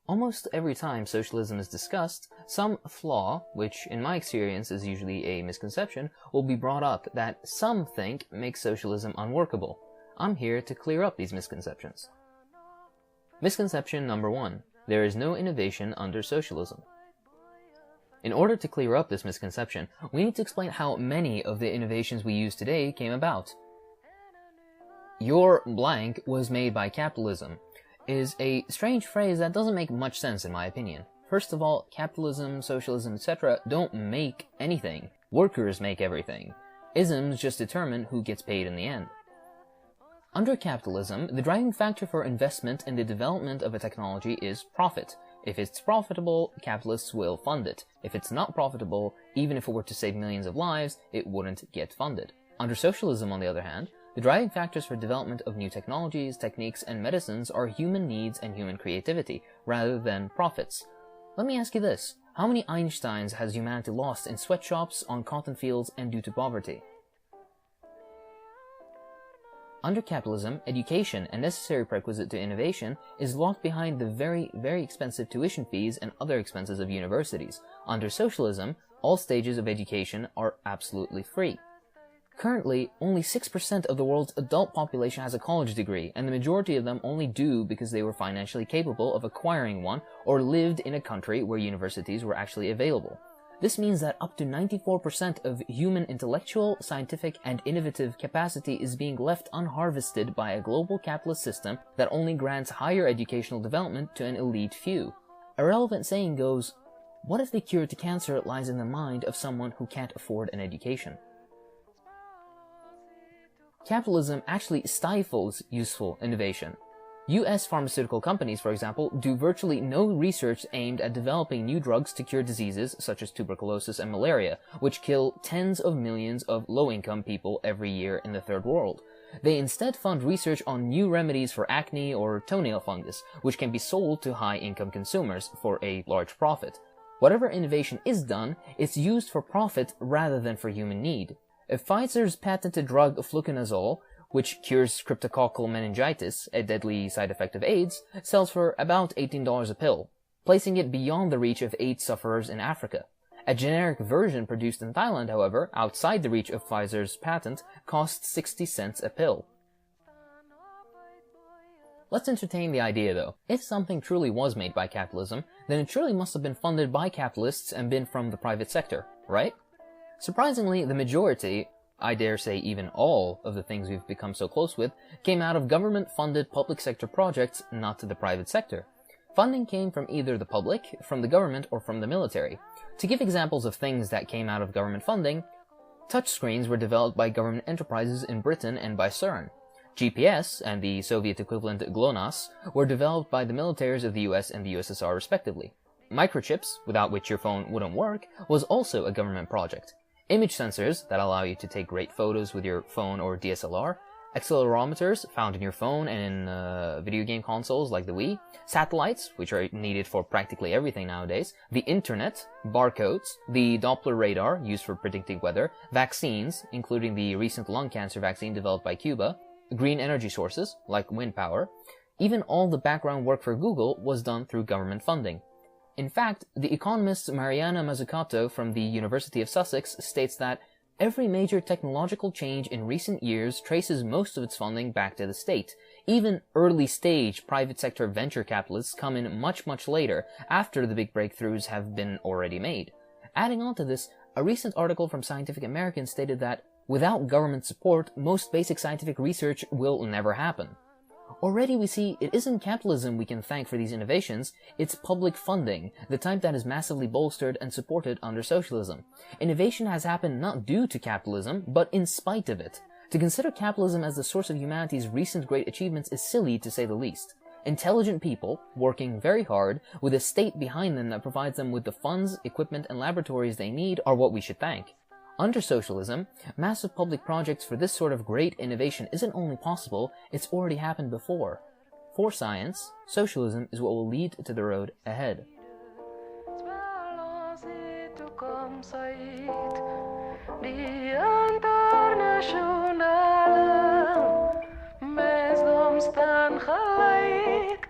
Almost every time socialism is discussed, some flaw, which in my experience is usually a misconception, will be brought up that some think makes socialism unworkable. I'm here to clear up these misconceptions. Misconception number 1. There is no innovation under socialism. In order to clear up this misconception, we need to explain how many of the innovations we use today came about. Your blank was made by capitalism is a strange phrase that doesn't make much sense in my opinion. First of all, capitalism, socialism, etc. don't make anything. Workers make everything. Isms just determine who gets paid in the end. Under capitalism, the driving factor for investment in the development of a technology is profit. If it's profitable, capitalists will fund it. If it's not profitable, even if it were to save millions of lives, it wouldn't get funded. Under socialism, on the other hand, the driving factors for development of new technologies, techniques, and medicines are human needs and human creativity, rather than profits. Let me ask you this. How many Einsteins has humanity lost in sweatshops, on cotton fields, and due to poverty? Under capitalism, education, a necessary prerequisite to innovation, is locked behind the very, very expensive tuition fees and other expenses of universities. Under socialism, all stages of education are absolutely free. Currently, only 6% of the world's adult population has a college degree, and the majority of them only do because they were financially capable of acquiring one or lived in a country where universities were actually available. This means that up to 94% of human intellectual, scientific, and innovative capacity is being left unharvested by a global capitalist system that only grants higher educational development to an elite few. A relevant saying goes, "What if the cure to cancer lies in the mind of someone who can't afford an education?" Capitalism actually stifles useful innovation. US pharmaceutical companies, for example, do virtually no research aimed at developing new drugs to cure diseases such as tuberculosis and malaria, which kill tens of millions of low-income people every year in the Third World. They instead fund research on new remedies for acne or toenail fungus, which can be sold to high-income consumers for a large profit. Whatever innovation is done, it's used for profit rather than for human need. If Pfizer's patented drug fluconazole, which cures cryptococcal meningitis, a deadly side effect of AIDS, sells for about $18 a pill, placing it beyond the reach of AIDS sufferers in Africa. A generic version produced in Thailand, however, outside the reach of Pfizer's patent, costs 60 cents a pill. Let's entertain the idea, though. If something truly was made by capitalism, then it surely must have been funded by capitalists and been from the private sector, right? Surprisingly, the majority, I dare say even all, of the things we've become so close with, came out of government-funded public sector projects, not the private sector. Funding came from either the public, from the government, or from the military. To give examples of things that came out of government funding, touchscreens were developed by government enterprises in Britain and by CERN. GPS, and the Soviet equivalent GLONASS, were developed by the militaries of the US and the USSR respectively. Microchips, without which your phone wouldn't work, was also a government project. Image sensors that allow you to take great photos with your phone or DSLR, accelerometers found in your phone and in video game consoles like the Wii, satellites, which are needed for practically everything nowadays, the internet, barcodes, the Doppler radar used for predicting weather, vaccines, including the recent lung cancer vaccine developed by Cuba, green energy sources like wind power. Even all the background work for Google was done through government funding. In fact, the economist Mariana Mazzucato from the University of Sussex states that every major technological change in recent years traces most of its funding back to the state. Even early-stage private sector venture capitalists come in much, much later, after the big breakthroughs have been already made. Adding on to this, a recent article from Scientific American stated that without government support, most basic scientific research will never happen. Already we see it isn't capitalism we can thank for these innovations, it's public funding, the type that is massively bolstered and supported under socialism. Innovation has happened not due to capitalism, but in spite of it. To consider capitalism as the source of humanity's recent great achievements is silly to say the least. Intelligent people, working very hard, with a state behind them that provides them with the funds, equipment, and laboratories they need are what we should thank. Under socialism, massive public projects for this sort of great innovation isn't only possible, it's already happened before. For science, socialism is what will lead to the road ahead. Mes noms staan geleid